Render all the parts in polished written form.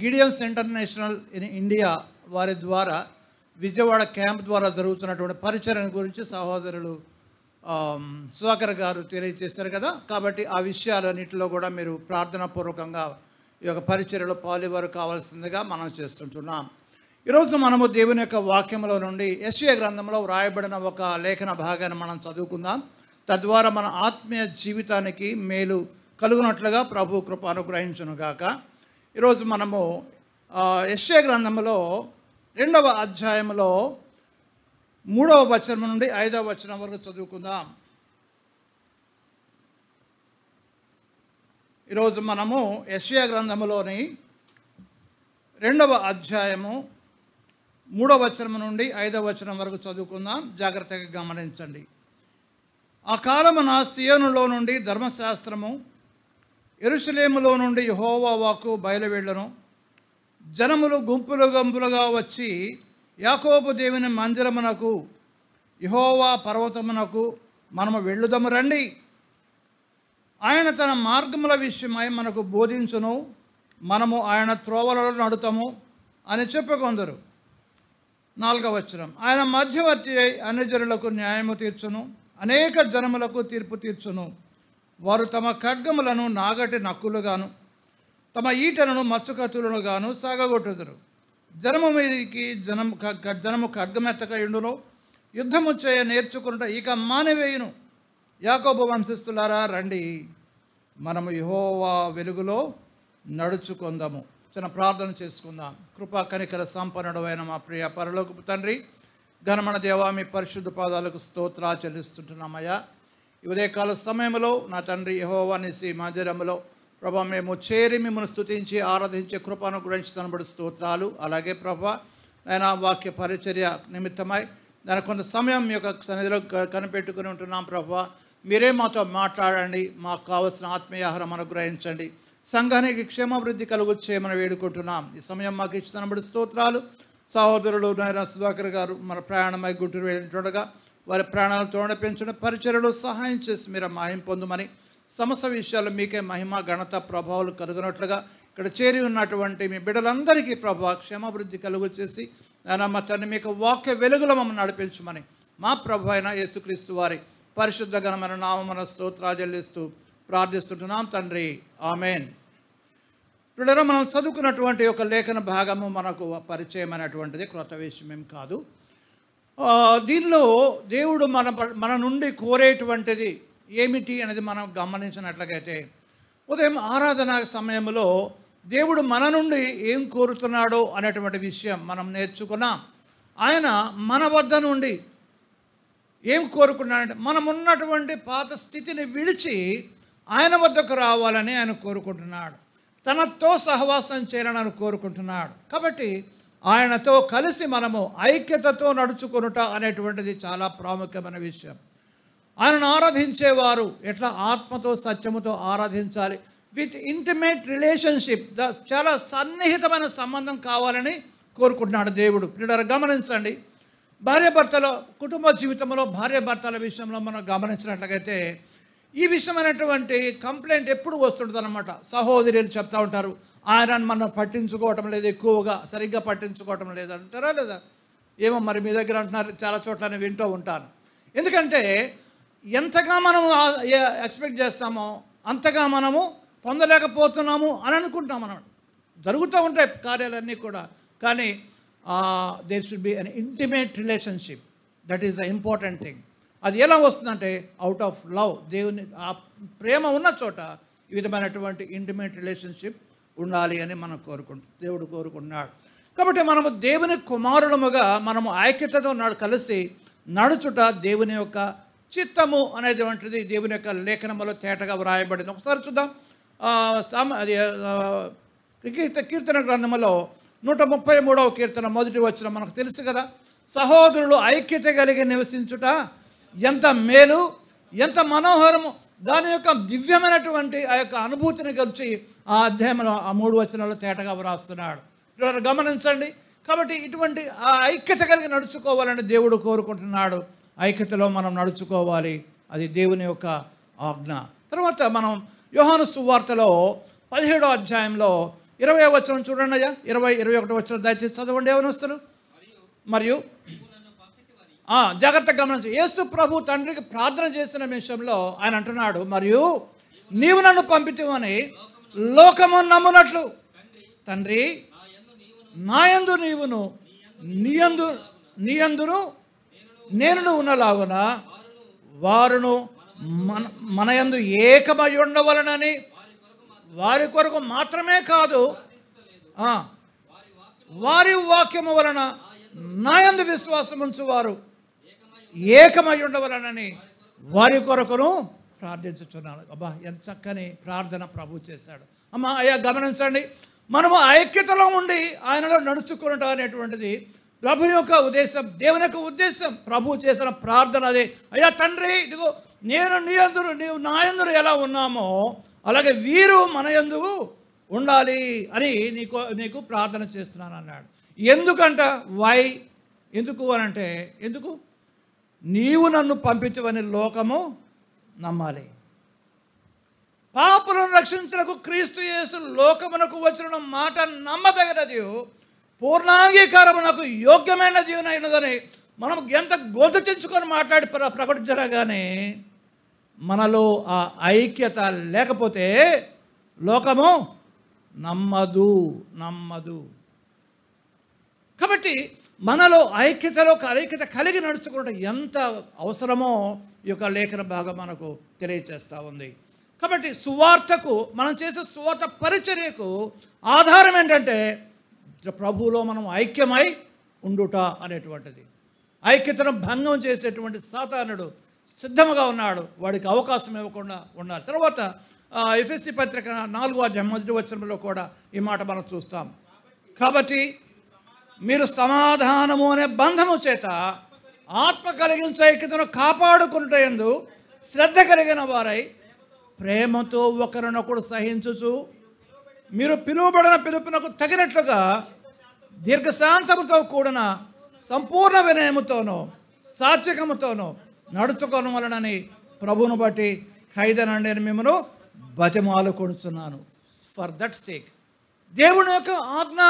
Gideons international in India వారి ద్వారా Vijayawada camp ద్వారా జరుగుతున్నటువంటి పరిచర్య గురించి సహోదరులు సుధాకర్ గారు తెలియజేశారు కదా. కాబట్టి ఆ విషయాలన్నింటిలో కూడా మీరు ప్రార్థనాపూర్వకంగా ఈ యొక్క పరిచర్యలో పాలువారు కావాల్సిందిగా మనం చేస్తుంటున్నాం. ఈరోజు మనము దేవుని యొక్క వాక్యంలో నుండి యెషయా గ్రంథంలో వ్రాయబడిన ఒక లేఖన భాగాన్ని మనం చదువుకుందాం. తద్వారా మన ఆత్మీయ జీవితానికి మేలు కలుగునట్లుగా ప్రభు కృప అనుగ్రహించునుగాక. ఈరోజు మనము యెషయా గ్రంథంలో 2వ అధ్యాయంలో 3వ వచనం నుండి 5వ వచనం వరకు చదువుకుందాం. ఈరోజు మనము యెషయా గ్రంథంలోని 2వ అధ్యాయము 3వ వచనం నుండి 5వ వచనం వరకు చదువుకుందాం. జాగ్రత్తగా గమనించండి. ఆ కాలమున సియోనులో నుండి ధర్మశాస్త్రము, యెరూషలేములో నుండి యెహోవా వాక్కు బయలువెళ్ళును. జనములు గుంపులు గుంపులుగా వచ్చి యాకోబు దేవుని మందిరమునకు, యెహోవా పర్వతమునకు మనము వెళ్ళుదము రండి. ఆయన తన మార్గముల విషయమై మనకు బోధించును, మనము ఆయన త్రోవలలో నడుతాము అని చెప్పుకొందరు. 4వ వచనం, ఆయన మధ్యవర్తి అయి అన్యజనులకు న్యాయము తీర్చును, అనేక జనములకు తీర్పు తీర్చును. వారు తమ ఖడ్గములను నాగటి నక్కులుగాను, తమ ఈటలను మత్స్యకత్తులను గాను సాగగొట్టుదురు. జనము మీదికి జనము ఖడ్గమెత్తక ఎండును, యుద్ధము చేయ నేర్చుకున్నట ఇక మానివేయును. యాకోబు వంశస్థులారా రండి, మనము యెహోవా వెలుగులో నడుచుకుందాము. చిన్న ప్రార్థన చేసుకుందాం. కృపా కనికర సంపన్నుడు అయిన మా ప్రియ పరలోకపు తండ్రి, ఘనమైన దేవా, మీ పరిశుద్ధ పాదాలకు స్తోత్రాలు చెల్లిస్తుంటున్నామయ్యా. ఈ ఉదయకాల సమయంలో నా తండ్రి యెహోవా నిసి మందిరములో ప్రభా మేము చేరి మిమ్మల్ని స్తుతించి ఆరాధించే కృపను గురించి తనబడి స్తోత్రాలు. అలాగే ప్రభా నేను వాక్య పరిచర్య నిమిత్తమై దాని కొంత సమయం మీ యొక్క సన్నిధిలో కనిపెట్టుకుని ఉంటున్నాం. ప్రభా మీరే మాతో మాట్లాడండి, మాకు కావలసిన ఆత్మీయ ఆహారం అనుగ్రహించండి, సంఘానికి క్షేమాభివృద్ధి కలుగు చేయమని వేడుకుంటున్నాం. ఈ సమయం మాకు ఇచ్చి తనబడి స్తోత్రాలు. సహోదరులు నాయన సుధాకర్ గారు మన ప్రయాణమై గుంటూరు వెళ్ళినట్టుగా వారి ప్రాణాలతో పెంచిన పరిచర్యలో సహాయం చేసి మీరు మహిమ పొందమని, సమస్త విషయాలు మీకే మహిమ ఘనత ప్రభావాలు కలుగునట్లుగా ఇక్కడ చేరి ఉన్నటువంటి మీ బిడ్డలందరికీ ప్రభావ క్షేమాభివృద్ధి కలుగు చేసి నాయన మా తండ్రి మీకు వాక్య వెలుగులో మమ్మల్ని నడిపించమని మా ప్రభు అయిన యేసుక్రీస్తు వారి పరిశుద్ధ ఘనమైన నామమున స్తోత్రాలు చెల్లిస్తూ ప్రార్థిస్తుంటున్నాం తండ్రి, ఆమెన్. ఇప్పుడు మనం చదువుకున్నటువంటి ఒక లేఖన భాగము మనకు పరిచయం అనేటువంటిది క్రొత్త విషయం ఏం కాదు. దీనిలో దేవుడు మన నుండి కోరేటువంటిది ఏమిటి అనేది మనం గమనించినట్లయితే, ఉదయం ఆరాధన సమయంలో దేవుడు మన నుండి ఏం కోరుతున్నాడో అనేటువంటి విషయం మనం నేర్చుకున్నాం. ఆయన మన వద్ద నుండి ఏం కోరుకున్నాడంటే, మనం ఉన్నటువంటి పాత స్థితిని విడిచి ఆయన వద్దకు రావాలని ఆయన కోరుకుంటున్నాడు. తనతో సహవాసం చేయాలని కోరుకుంటున్నాడు. కాబట్టి ఆయనతో కలిసి మనము ఐక్యతతో నడుచుకొనుట అనేటువంటిది చాలా ప్రాముఖ్యమైన విషయం. ఆయనను ఆరాధించేవారు ఎట్లా ఆత్మతో సత్యముతో ఆరాధించాలి, విత్ ఇంటిమేట్ రిలేషన్షిప్, చాలా సన్నిహితమైన సంబంధం కావాలని కోరుకుంటున్నాడు దేవుడు. ఇప్పుడు గమనించండి, భార్యాభర్తల కుటుంబ జీవితంలో భార్యాభర్తల విషయంలో మనం గమనించినట్లయితే ఈ విషయమైనటువంటి కంప్లైంట్ ఎప్పుడు వస్తుంటుంది అన్నమాట. సహోదరులు చెప్తా ఉంటారు, ఆయన మనం పట్టించుకోవటం లేదు, ఎక్కువగా సరిగ్గా పట్టించుకోవటం లేదు అంటారా లేదా? ఏమో మరి మీ దగ్గర అంటున్నారు, చాలా చోట్ల నేను వింటూ ఉంటాను. ఎందుకంటే ఎంతగా మనము ఎక్స్పెక్ట్ చేస్తామో అంతగా మనము పొందలేకపోతున్నాము అని అనుకుంటాం. మనం జరుగుతూ ఉంటాయి కార్యాలన్నీ కూడా, కానీ there should be an intimate relationship. That is the important thing. అది ఎలా వస్తుందంటే అవుట్ ఆఫ్ లవ్. దేవుని ఆ ప్రేమ ఉన్న చోట ఈ విధమైనటువంటి ఇంటిమేట్ రిలేషన్షిప్ ఉండాలి అని మనం దేవుడు కోరుకున్నాడు. కాబట్టి మనము దేవుని కుమారులముగా మనము ఐక్యతతో కలిసి నడుచుట దేవుని యొక్క చిత్తము అనేటువంటిది దేవుని యొక్క లేఖనములో తేటగా వ్రాయబడింది. ఒకసారి చూద్దాం. అది కీర్తన గ్రంథములో 133వ కీర్తన 1వ వచనం మనకు తెలుసు కదా. సహోదరులు ఐక్యత కలిగి నివసించుట ఎంత మేలు, ఎంత మనోహరము. దాని యొక్క దివ్యమైనటువంటి ఆ యొక్క అనుభూతిని కలిసి ఆ అధ్యాయంలో ఆ 3 వచనాలు తేటగా వ్రాస్తున్నాడు. గమనించండి. కాబట్టి ఇటువంటి ఆ ఐక్యత కలిగి నడుచుకోవాలని దేవుడు కోరుకుంటున్నాడు. ఐక్యతలో మనం నడుచుకోవాలి, అది దేవుని యొక్క ఆజ్ఞ. తర్వాత మనం యోహాను సువార్తలో 17వ అధ్యాయంలో 20వ వచనం చూడండి అయ్యా. 21వ వచనం దయచేసి చదవండి యవనస్తులు. మరియు జాగ్రత్తగా గమనించి, యేసు ప్రభు తండ్రికి ప్రార్థన చేసిన విషయంలో ఆయన అంటున్నాడు, మరియు నీవు నన్ను పంపితివని లోకము నమ్మునట్లు తండ్రి నాయందు నీవును నీయందును నేనును ఉన్నలాగున వారును మనయందు ఏకమై ఉండవలనని వారి కొరకు మాత్రమే కాదు, వారి వాక్యము వలన నాయందు విశ్వాసం ఉంచువారు ఏకమై ఉండవలనని వారి కొరకును ప్రార్థించుచున్నాను. అబ్బా, ఎంత చక్కని ప్రార్థన ప్రభు చేశాడు. అమ్మ అయ్యా గమనించండి, మనము ఐక్యతలో ఉండి ఆయనలో నడుచుకుంటాం అనేటువంటిది ప్రభు యొక్క ఉద్దేశం, దేవుని యొక్క ఉద్దేశం. ప్రభు చేసిన ప్రార్థన అదే. అయ్యా తండ్రి, ఇదిగో నేను నీ యందు నీవు నా యందు ఎలా ఉన్నామో అలాగే వీరు మన యందు ఉండాలి అని నీకు ప్రార్థన చేస్తున్నాను అన్నాడు. ఎందుకంట ఎందుకు అని అంటే, ఎందుకు నీవు నన్ను పంపించవని లోకము నమ్మాలి. పాపులను రక్షించడానికి క్రీస్తు యేసు లోకమునకు వచ్చిన మాట నమ్మదగినది, పూర్ణాంగీకారమునకు యోగ్యమైన జీవనైనదని మనం ఎంత గొంతుచించుకొని మాట్లాడి ప్రకటించరా కానీ మనలో ఆ ఐక్యత లేకపోతే లోకము నమ్మదు. కాబట్టి మనలో ఐక్యత కలిగి నడుచుకోవడం ఎంత అవసరమో ఈ యొక్క లేఖన భాగం మనకు తెలియచేస్తూ ఉంది. కాబట్టి సువార్తకు మనం చేసే సువార్త పరిచర్యకు ఆధారం ఏంటంటే ప్రభువులో మనం ఐక్యమై ఉండుట అనేటువంటిది. ఐక్యతను భంగం చేసేటువంటి సాతానుడు సిద్ధంగా ఉన్నాడు, వాడికి అవకాశం ఇవ్వకుండా ఉండాలి. తర్వాత ఎఫెసీ పత్రిక 4వ అధ్యాయం 1వ వచనంలో కూడా ఈ మాట మనం చూస్తాం. కాబట్టి మీరు సమాధానము అనే బంధము చేత ఆత్మ కలిగించే ఐక్యతను కాపాడుకుంటూ శ్రద్ధ కలిగిన వారై ప్రేమతో ఒకరినొకడు సహించుచు మీరు పిలువబడిన పిలుపునకు తగినట్లుగా దీర్ఘశాంతముతో కూడిన సంపూర్ణ వినయముతోనూ సాత్వికముతోనూ నడుచుకోవడం వలనని ప్రభువును బట్టి ఖైదనండి అని మిమ్మను బతిమాలుకొనుచున్నాను. ఫర్ దట్ సేక్ దేవుని యొక్క ఆజ్ఞ,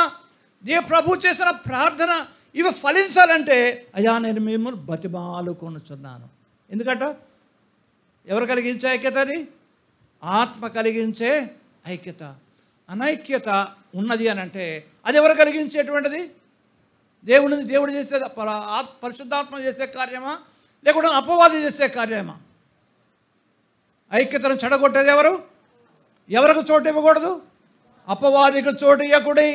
ప్రభు చేసిన ప్రార్థన ఇవి ఫలించాలంటే అయ్యా నేను మిమ్మల్ని బతిమాలుకొనుచున్నాను. ఎందుకంట ఎవరు కలిగించే ఐక్యత? అది ఆత్మ కలిగించే ఐక్యత. అనైక్యత ఉన్నది అని అంటే అది ఎవరు కలిగించేటువంటిది? దేవుడు చేసే పరిశుద్ధాత్మ చేసే కార్యమా, లేకుండా అపవాది చేసే కార్యమా? ఐక్యతను చెడగొట్టేది ఎవరికి చోటు ఇవ్వకూడదు? అపవాదికి చోటు ఇవ్వకూడదు.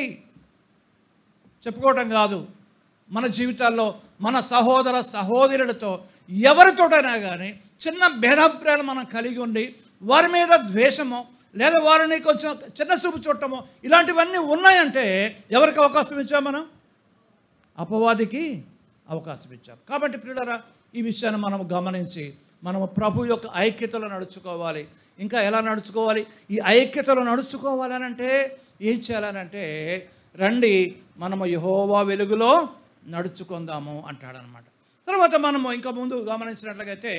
చెప్పుకోవటం కాదు, మన జీవితాల్లో మన సహోదర సహోదరులతో ఎవరితోటైనా కానీ చిన్న భేదాభిప్రాయాలు మనం కలిగి ఉండి వారి మీద ద్వేషమో లేదా వారిని కొంచెం చిన్న చూపు చూడటమో ఇలాంటివన్నీ ఉన్నాయంటే ఎవరికి అవకాశం ఇచ్చాం? మనం అపవాదికి అవకాశం ఇచ్చాం. కాబట్టి ప్రియులారా, ఈ విషయాన్ని మనం గమనించి మనము ప్రభు యొక్క ఐక్యతలో నడుచుకోవాలి. ఇంకా ఎలా నడుచుకోవాలి? ఈ ఐక్యతలో నడుచుకోవాలనంటే ఏం చేయాలనంటే, రండి మనము యెహోవా వెలుగులో నడుచుకుందాము అంటాడనమాట. తర్వాత మనము ఇంకా ముందు గమనించినట్లయితే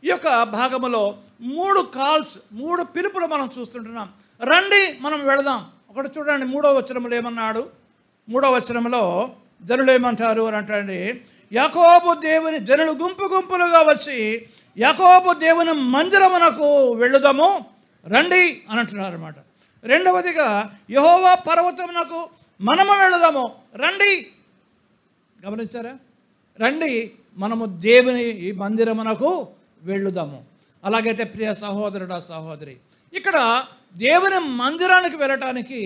ఈ యొక్క భాగములో 3 కాల్స్, 3 పిలుపులు మనం చూస్తుంటున్నాం. రండి మనం వెళదాం. ఒకటి చూడండి, 3వ వచనంలో ఏమన్నాడు? 3వ వచనంలో జనులు ఏమంటారు అని అంటే, యాకోబు దేవుని జనులు గుంపులుగా వచ్చి యాకోబు దేవుని మందిరమునకు వెళ్ళుదాము రండి అని అంటున్నారు అన్నమాట. రెండవదిగా యెహోవా పర్వతమునకు మనము వెళుదాము రండి. గమనించారా? రండి మనము దేవుని ఈ మందిరమునకు వెళ్ళుదాము. అలాగైతే ప్రియ సహోదరుడా సహోదరి, ఇక్కడ దేవుని మందిరానికి వెళ్ళటానికి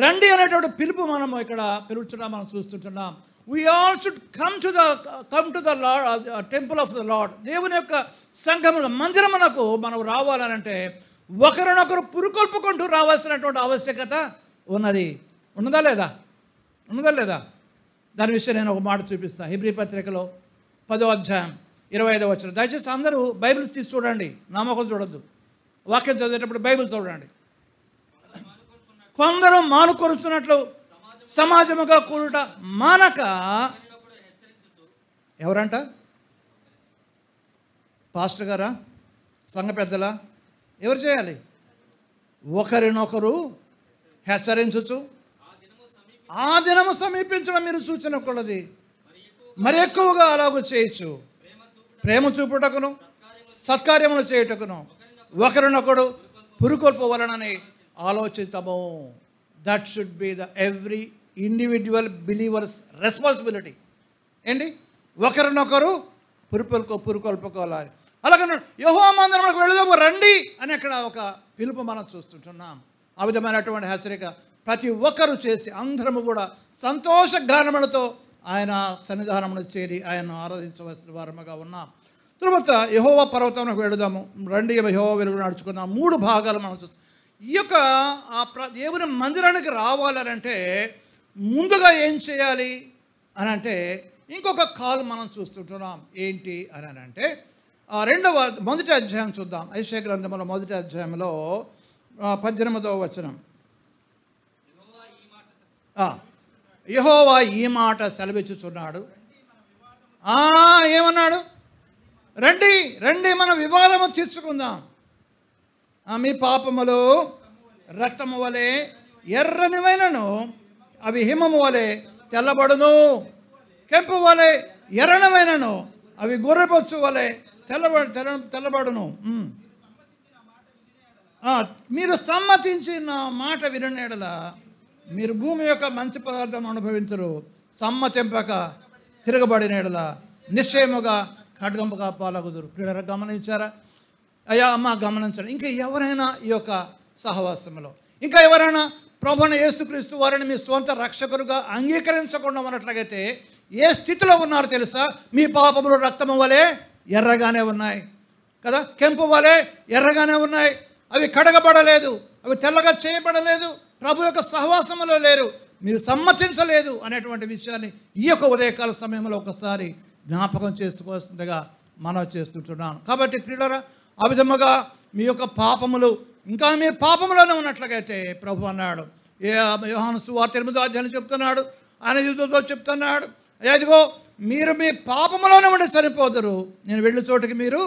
రండి అనేటువంటి పిలుపు మనము ఇక్కడ పిలుచున్నా మనం చూస్తుంటున్నాం. We all should come to the Lord, temple of the Lord. దేవుని యొక్క సంఘమున మందిరమునకు మనం రావాలనంటే ఒకరినొకరు పురుకొల్పుకుంటూ రావాల్సినటువంటి ఆవశ్యకత ఉన్నదా లేదా? దాని విషయం నేను ఒక మాట చూపిస్తాను. హెబ్రీ పత్రికలో 10వ అధ్యాయం 25వ వచనం. దయచేసి అందరూ బైబిల్స్ తీసి చూడండి, నామకం చూడొద్దు. వాక్యం చదివేటప్పుడు బైబిల్ చూడండి. కొందరు మానుకొనుచున్నట్లు సమాజముగా కూడుట మానక, ఎవరంట? పాస్టర్ గారా, సంఘ పెద్దలా? ఎవరు చేయాలి? ఒకరినొకరు హెచ్చరించుచు ఆ దినము సమీపించడం మీరు సూచన కొలది మరి ఎక్కువగా అలాగూ చేయొచ్చు. ప్రేమ చూపుటకును సత్కార్యములు చేయుటకును ఒకరినొకడు పురుకొల్పవలనని ఆలోచించము. That should be the every individual believers responsibility. ఏంటి? ఒకరినొకరు పురుకొల్పుకోవాలి. అలాగే యెహోవా మందిరమునకు వెళదాము రండి అని అక్కడ ఒక పిలుపు మనం చూస్తుంటున్నాం. ఆ విధమైనటువంటి హెచ్చరిక ప్రతి ఒక్కరూ చేసి అందరము కూడా సంతోష గానములతో ఆయన సన్నిధానమును చేరి ఆయనను ఆరాధించవలసిన వారముగా ఉన్నాం. తరువాత యెహోవా పర్వతమునకు వెళదాము రండి, యెహోవా వెలుగు నడుచుకున్నాం. 3 భాగాలు మనం చూస్తాం. ఈ యొక్క దేవుని మందిరానికి రావాలంటే ముందుగా ఏం చేయాలి అని అంటే ఇంకొక కాల్ మనం చూస్తుంటున్నాం. ఏంటి అని అంటే మొదటి అధ్యాయం చూద్దాం. యెషయా గ్రంథంలో మొదటి అధ్యాయంలో 18వ వచనం. యెహోవా ఈ మాట సెలవిచ్చుచున్నాడు. ఏమన్నాడు? రండి రండి మన వివాదము తీర్చుకుందాం. మీ పాపములు రక్తము వలె ఎర్రనివైనను అవి హిమము వలె తెల్లబడును, కెంపు వలె ఎర్రనివైనను అవి గొర్రెపొచ్చు వలె తెల్లబడును. మీరు సమ్మతించిన మాట విననేడల మీరు భూమి యొక్క మంచి పదార్థం అనుభవించరు. సమ్మతింపక తిరగబడినేడల నిశ్చయముగా ఖడ్గంపగా పాలగుదురు. పిల్లరా గమనించారా? అయ్యా అమ్మ గమనించండి. ఇంకా ఎవరైనా ఈ యొక్క సహవాసంలో ఇంకా ఎవరైనా ప్రభువైన యేసుక్రీస్తు వారిని మీ స్వంత రక్షకులుగా అంగీకరించకుండా ఉన్నట్లయితే ఏ స్థితిలో ఉన్నారో తెలుసా? మీ పాపములు రక్తము వలె ఎర్రగానే ఉన్నాయి కదా, కెంపు వలె ఎర్రగానే ఉన్నాయి. అవి కడగబడలేదు, అవి తెల్లగా చేయబడలేదు, ప్రభు యొక్క సహవాసములో లేరు, మీరు సమ్మతించలేదు అనేటువంటి విషయాన్ని ఈ యొక్క ఉదయకాల సమయంలో ఒకసారి జ్ఞాపకం చేసుకోవాల్సిందిగా మనం చేస్తుంటున్నాను. కాబట్టి ప్రియులారా, ఆ విధముగా మీ యొక్క పాపములు ఇంకా మీ పాపములోనే ఉన్నట్లయితే ప్రభు అన్నాడు, యోహాను సువార్త 8వ అధ్యాయం చెప్తున్నాడు, ఆయన యూదులతో చెప్తున్నాడు, ఇదిగో మీరు మీ పాపములోనే ఉండి చనిపోదురు, నేను వెళ్ళే చోటుకి మీరు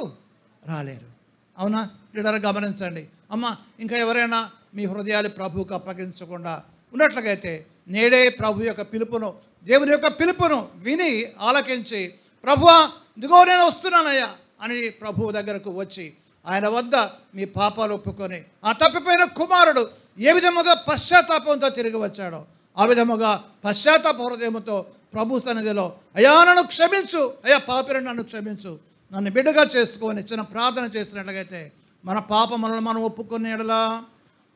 రాలేరు. అవునా ప్రియులారా? గమనించండి. అమ్మ ఇంకా ఎవరైనా మీ హృదయాలు ప్రభువుకు అప్పగించకుండా ఉన్నట్లయితే నేడే ప్రభు యొక్క పిలుపును, దేవుని యొక్క పిలుపును విని ఆలకించి, ప్రభువా ఇదిగో నేను వస్తున్నానయ్యా అని ప్రభువు దగ్గరకు వచ్చి ఆయన వద్ద మీ పాపాలు ఒప్పుకొని ఆ తప్పిపోయిన కుమారుడు ఏ విధముగా పశ్చాత్తాపంతో తిరిగి వచ్చాడో ఆ విధముగా పశ్చాత్తాప హృదయంతో ప్రభు సన్నిధిలో అయ్యా నన్ను క్షమించు, అయ్యా పాపిని నన్ను క్షమించు, నన్ను బిడ్డగా చేసుకొని చిన్న ప్రార్థన చేసినట్లయితే మన పాపములను మనం ఒప్పుకునే యెడల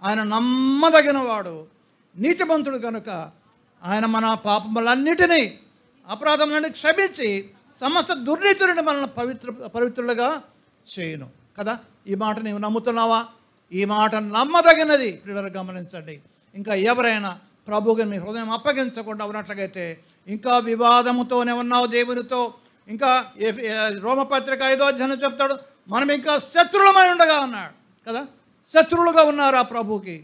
ఆయన నమ్మదగిన వాడు, నీతిమంతుడు కనుక ఆయన మన పాపములన్నిటినీ అపరాధములన్నీ క్షమించి సమస్త దుర్నీతి నుండి మనల్ని పవిత్రులుగా చేయును కదా. ఈ మాట నీవు నమ్ముతున్నావా? ఈ మాట నమ్మదగినది. ప్రియులారా గమనించండి. ఇంకా ఎవరైనా ప్రభువుకి మీ హృదయం అప్పగించకుండా ఉన్నట్లయితే ఇంకా వివాదముతోనే ఉన్నావు దేవునితో. ఇంకా రోమపత్రిక 5వ అధ్యాయం చెప్తాడు, మనం ఇంకా శత్రువులమై ఉండగా అన్నాడు కదా. శత్రువులుగా ఉన్నారా ప్రభువుకి?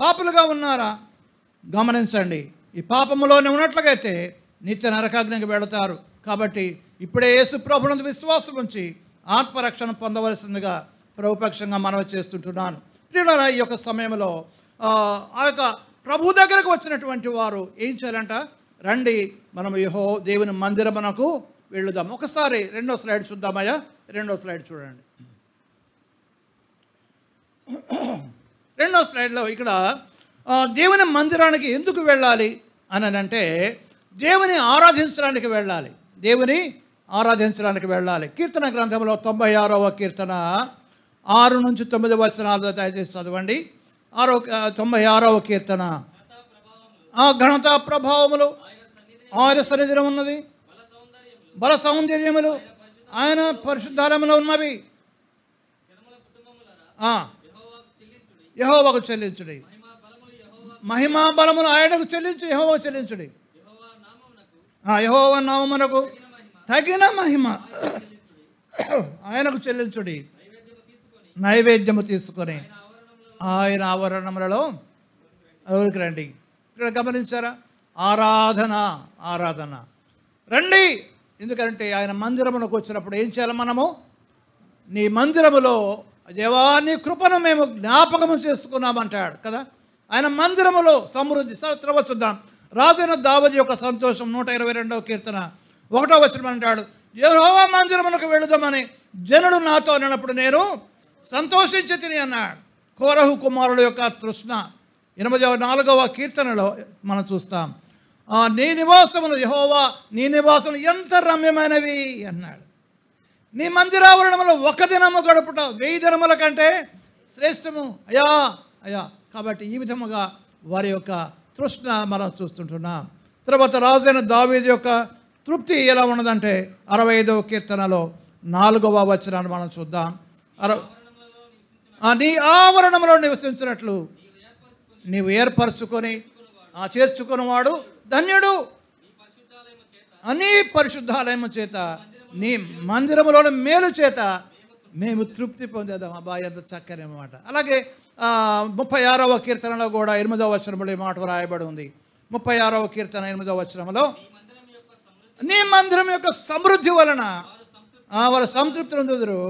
పాపులుగా ఉన్నారా? గమనించండి. ఈ పాపములోనే ఉన్నట్లయితే నిత్య నరకాగ్నికి వెళతారు. కాబట్టి ఇప్పుడే యేసు ప్రభునందు విశ్వాసం ఉంచి ఆత్మరక్షణ పొందవలసిందిగా ప్రభుపక్షంగా మనవి చేస్తుంటున్నాను. ప్రియులారా, ఈ యొక్క సమయంలో ఆ యొక్క ప్రభు దగ్గరకు వచ్చినటువంటి వారు ఏం చేయాలంట? రండి మనం దేవుని మందిరమునకు వెళ్ళుదాం. ఒకసారి 2వ స్లైడ్ చూద్దామయ్యా. 2వ స్లైడ్ చూడండి. 2వ స్లైడ్లో ఇక్కడ దేవుని మందిరానికి ఎందుకు వెళ్ళాలి అని అంటే దేవుని ఆరాధించడానికి వెళ్ళాలి. దేవుని ఆరాధించడానికి వెళ్ళాలి. కీర్తన గ్రంథంలో 96వ కీర్తన 6 నుంచి 9 వచనాలు దయచేసి చదవండి. 96వ కీర్తన. ఘనత ప్రభావములు ఆయన సన్నిధిలో ఉన్నది, బల సౌందర్యములు ఆయన పరిశుద్ధాలయంలో ఉన్నవి. యెహోవాకు చెల్లించుడి, మహిమా బలములు ఆయనకు చెల్లించు, యెహోవాకు చెల్లించుడి. యెహోవా నామమునకు తగిన మహిమ ఆయనకు చెల్లించుడి. నైవేద్యము తీసుకొని ఆయన ఆవరణములలో ఎవరికి రండి. ఇక్కడ గమనించారా? ఆరాధన, ఆరాధన. రండి. ఎందుకంటే ఆయన మందిరమునకు వచ్చినప్పుడు ఏం చేయాలి? మనము నీ మందిరములో దేవా నీ కృపను మేము జ్ఞాపకము చేసుకున్నామంటాడు కదా. ఆయన మందిరములో సమృద్ధి. తర్వాత చూద్దాం. రాజైన దావీదు యొక్క సంతోషం 122వ కీర్తన 1వ వచనం అంటాడు, యెహోవా మందిరమునకు వెళుదామని జనుడు నాతో అన్నప్పుడు నేను సంతోషించి తిని అన్నాడు. కోరహు కుమారుడు యొక్క తృష్ణ 84వ కీర్తనలో మనం చూస్తాం. నీ నివాసములు యెహోవా, నీ నివాసములు ఎంత రమ్యమైనవి అన్నాడు. నీ మందిరావరణములో ఒక దినము గడుపుట 1000 దినముల కంటే శ్రేష్టము అయ్యా అయ్యా. కాబట్టి ఈ విధముగా వారి యొక్క తృష్ణ మనం చూస్తుంటున్నాం. తర్వాత రాజైన దావీదు యొక్క తృప్తి ఎలా ఉన్నదంటే 65వ కీర్తనలో 4వ వచనాన్ని మనం చూద్దాం. నీ ఆవరణంలో నివసించినట్లు నీవు ఏర్పరచుకొని చేర్చుకున్నవాడు ధన్యుడు. నీ పరిశుద్ధాలయము చేత నీ మందిరములోని మేలు చేత మేము తృప్తి పొందేదాం. అబ్బా, ఎంత చక్కని మాట. అలాగే 36వ కీర్తనలో కూడా 8వ వచనంలో ఈ మాట రాయబడి ఉంది. 36వ కీర్తన 8వ వచనంలో నీ మందిరం యొక్క సమృద్ధి వలన వారు సంతృప్తిని పొందుదురు.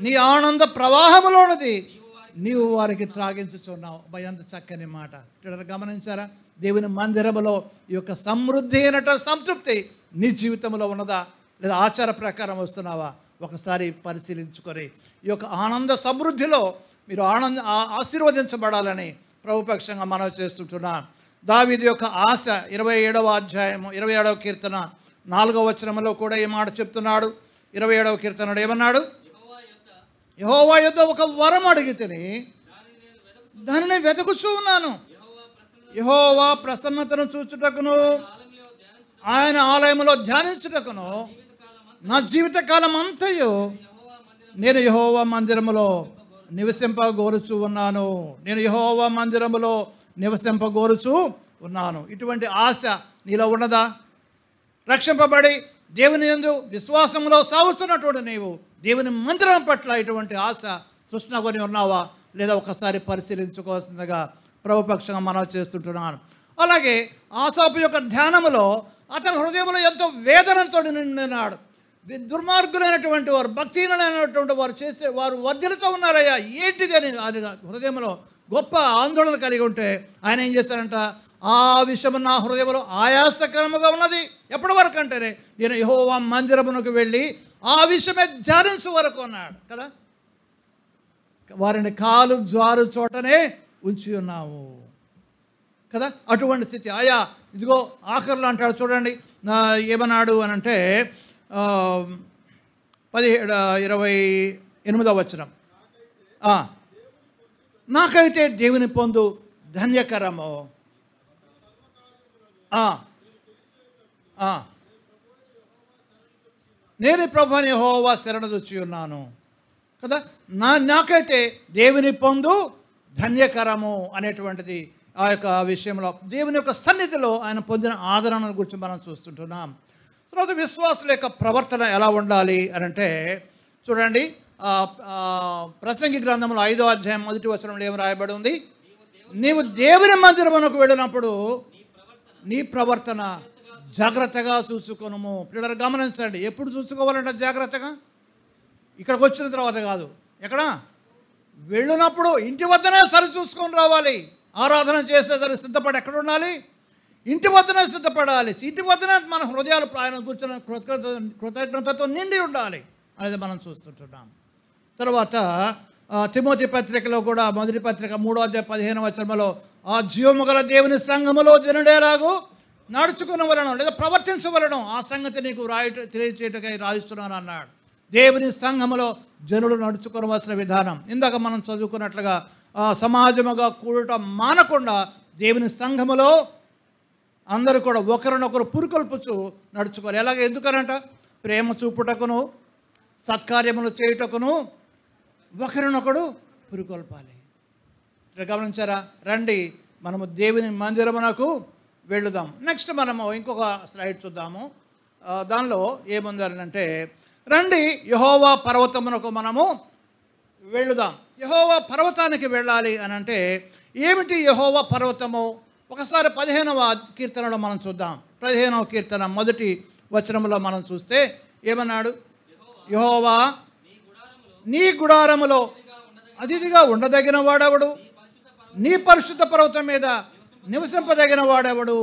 నీ ఆనంద ప్రవాహములోనిది నీవు వారికి త్రాగించుచున్నావు. ఎంత చక్కని మాట. ఇక్కడ గమనించారా? దేవుని మందిరములో ఈ యొక్క సమృద్ధి అయినట సంతృప్తి నీ జీవితంలో ఉన్నదా, లేదా ఆచార ప్రకారం వస్తున్నావా? ఒకసారి పరిశీలించుకొని ఈ యొక్క ఆనంద సమృద్ధిలో మీరు ఆశీర్వదించబడాలని ప్రభుపక్షంగా మనం చేస్తుంటున్నాం. దావీదు యొక్క ఆశ 27వ అధ్యాయము 27వ కీర్తన 4వ వచనంలో కూడా ఈ మాట చెప్తున్నాడు. 27వ కీర్తనలో ఏమన్నాడు? యెహోవా యొద్ద ఒక వరం అడిగితిని, దానిని వెతుకుచూ ఉన్నాను. యెహోవా ప్రసన్నతను చూచుటకును ఆయన ఆలయములో ధ్యానించుటకును నా జీవితకాలం అంతయు నేను యెహోవా మందిరములో నివసింపగోరుచు ఉన్నాను. నేను యెహోవా మందిరములో నివసింపగోరుచు ఉన్నాను. ఇటువంటి ఆశ నీలో ఉన్నదా? రక్షింపబడి దేవుని యందు విశ్వాసంలో సాగుతున్నటువంటి నీవు దేవుని మందిరం పట్ల ఇటువంటి ఆశ తృష్ణ కొని ఉన్నావా, లేదా ఒకసారి పరిశీలించుకోవాల్సిందిగా ప్రభుపక్షంగా మనం చేస్తుంటున్నాను. అలాగే ఆసాపు యొక్క ధ్యానములో అతని హృదయంలో ఎంతో వేదనతో నిండినాడు. దుర్మార్గులైనటువంటి వారు, భక్తిహీనమైనటువంటి వారు వర్ధిల్లుతూ ఉన్నారయ్యా, ఏంటిది అని అది హృదయంలో గొప్ప ఆందోళన కలిగి ఉంటే ఆయన ఏం చేశారంట? ఆ విషయం నా హృదయంలో ఆయాసకరముగా ఉన్నది. ఎప్పటి వరకు అంటేనే నేను యెహోవా మందిరమునకు వెళ్ళి ఆ విషయమే ధ్యానించు వరకు అన్నాడు కదా. వారిని కాలు జారు చోటనే ఉంచి ఉన్నాము కదా. అటువంటి స్థితి. ఆయా ఇదిగో ఆఖరిలో అంటాడు చూడండి, ఏమన్నాడు అని అంటే 28వ వచనం, నాకైతే దేవుని పొందు ధన్యకరము. నేను ప్రభువుని యెహోవా శరణుజొచ్చి ఉన్నాను కదా. నాకైతే దేవుని పొందు ధన్యకరము అనేటువంటిది ఆ యొక్క విషయంలో దేవుని యొక్క సన్నిధిలో ఆయన పొందిన ఆదరణ గురించి మనం చూస్తుంటున్నాం. తర్వాత విశ్వాసుల యొక్క ప్రవర్తన ఎలా ఉండాలి అని అంటే చూడండి, ప్రసంగి గ్రంథంలో 5వ అధ్యాయం 1వ వచనంలో ఏం రాయబడి ఉంది? నీవు దేవుని మందిరమునకు వెళ్ళినప్పుడు నీ ప్రవర్తన జాగ్రత్తగా చూసుకొనుము. పిల్లలు గమనించండి, ఎప్పుడు చూసుకోవాలంటే జాగ్రత్తగా? ఇక్కడికి వచ్చిన తర్వాత కాదు, ఎక్కడ వెళ్ళినప్పుడు ఇంటి వద్దనే సరి చూసుకొని రావాలి. ఆరాధన చేసేసరికి సిద్ధపడి ఎక్కడ ఉండాలి? ఇంటి వద్దనే సిద్ధపడాలి. ఇంటి వద్దనే మన హృదయాలు ఆయన కూర్చొని కృతజ్ఞతతో నిండి ఉండాలి అనేది మనం చూస్తుంటున్నాం. తర్వాత తిమోతి పత్రికలో కూడా మొదటి పత్రిక 3వ అధ్యాయం 15వ వచనంలో ఆ జీవము గల దేవుని సంఘములో జనుడేలాగూ నడుచుకునవలను లేదా ప్రవర్తించవలను ఆ సంగతి నీకు తెలియచేయటకై రాయిస్తున్నాను అన్నాడు. దేవుని సంఘములో జనులు నడుచుకోవలసిన విధానం ఇందాక మనం చదువుకున్నట్లుగా సమాజముగా కూడటం మానకుండా దేవుని సంఘములో అందరూ కూడా ఒకరినొకరు పురుకొల్పుచు నడుచుకోవాలి. ఎలాగ? ఎందుకనంట? ప్రేమ చూపుటకును సత్కార్యములు చేయుటకును ఒకరినొకడు పురుకొల్పాలి. గమనించారా? రండి మనము దేవుని మందిరమునకు వెళ్ళుదాం. నెక్స్ట్ మనము ఇంకొక స్లైడ్ చూద్దాము. దానిలో ఏముందంటే రండి యెహోవా పర్వతమునకు మనము వెళ్ళుదాం. యెహోవా పర్వతానికి వెళ్ళాలి అని అంటే ఏమిటి యెహోవా పర్వతము? ఒకసారి 15వ కీర్తనలో మనం చూద్దాం. 15వ కీర్తన 1వ వచనంలో మనం చూస్తే ఏమన్నాడు? యెహోవా నీ గుడారములో అతిథిగా ఉండదగిన వాడెవడు? నీ పరిశుద్ధ పర్వతం మీద నివసింపదగిన వాడెవడు?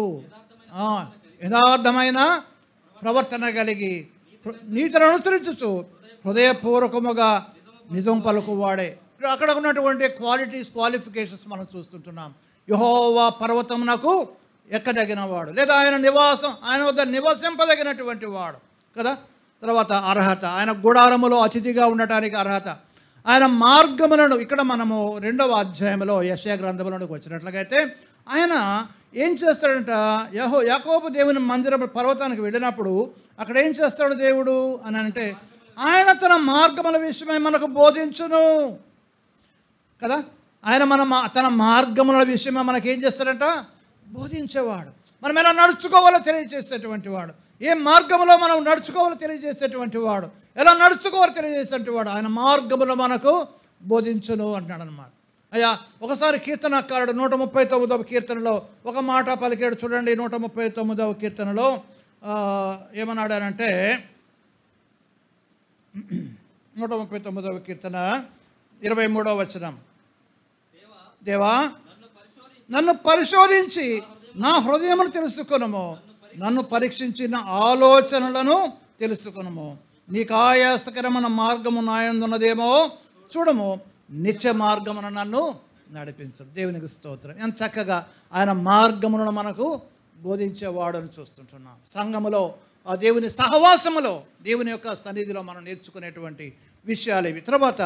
యథార్థమైన ప్రవర్తన కలిగి నీతిని అనుసరించుచు హృదయపూర్వకముగా నిజం పలుకువాడే. అక్కడ ఉన్నటువంటి క్వాలిఫికేషన్స్ మనం చూస్తుంటున్నాం. యెహోవా పర్వతమునకు ఎక్కదగిన వాడు, లేదా ఆయన వద్ద నివసింపదగినటువంటి వాడు కదా. తర్వాత అర్హత, ఆయన గుడారములో అతిథిగా ఉండటానికి అర్హత. ఆయన మార్గములను, ఇక్కడ మనము 2వ అధ్యాయంలో యెషయా గ్రంథంలోకి వచ్చినట్లయితే ఆయన ఏం చేస్తాడంట, యాకోబు దేవుని మందిరం పర్వతానికి వెళ్ళినప్పుడు అక్కడ ఏం చేస్తాడు దేవుడు అని అంటే, ఆయన తన మార్గముల విషయమై మనకు బోధించును కదా. ఆయన తన మార్గముల విషయమై మనకి ఏం చేస్తాడంట, బోధించేవాడు. మనం ఎలా నడుచుకోవాలో తెలియజేసేటువంటి వాడు, ఏ మార్గంలో మనం నడుచుకోవాలో తెలియజేసేటువంటి వాడు, ఎలా నడుచుకోవాలో తెలియజేసేటువంటి వాడు ఆయన మార్గములో మనకు బోధించును అంటున్నాడు అనమాట. అయ్యా ఒకసారి కీర్తనకారుడు 139వ కీర్తనలో ఒక మాట పలికాడు చూడండి. 139వ కీర్తనలో ఏమన్నాడానంటే, 139వ కీర్తన 23వ వచనం, దేవా నన్ను పరిశోధించి నా హృదయమును తెలుసుకొనుము, నన్ను పరీక్షించిన ఆలోచనలను తెలుసుకొనుము. నీకు ఆయాసకరమైన మార్గము నాయందున్నదేమో చూడము, నిత్య మార్గమును నన్ను నడిపించు. దేవునికి స్తోత్రం. ఎంత చక్కగా ఆయన మార్గములను మనకు బోధించేవాడు అని చూస్తుంటున్నాం. సంఘములో ఆ దేవుని సహవాసములో దేవుని యొక్క సన్నిధిలో మనం నేర్చుకునేటువంటి విషయాలు ఇవి. తర్వాత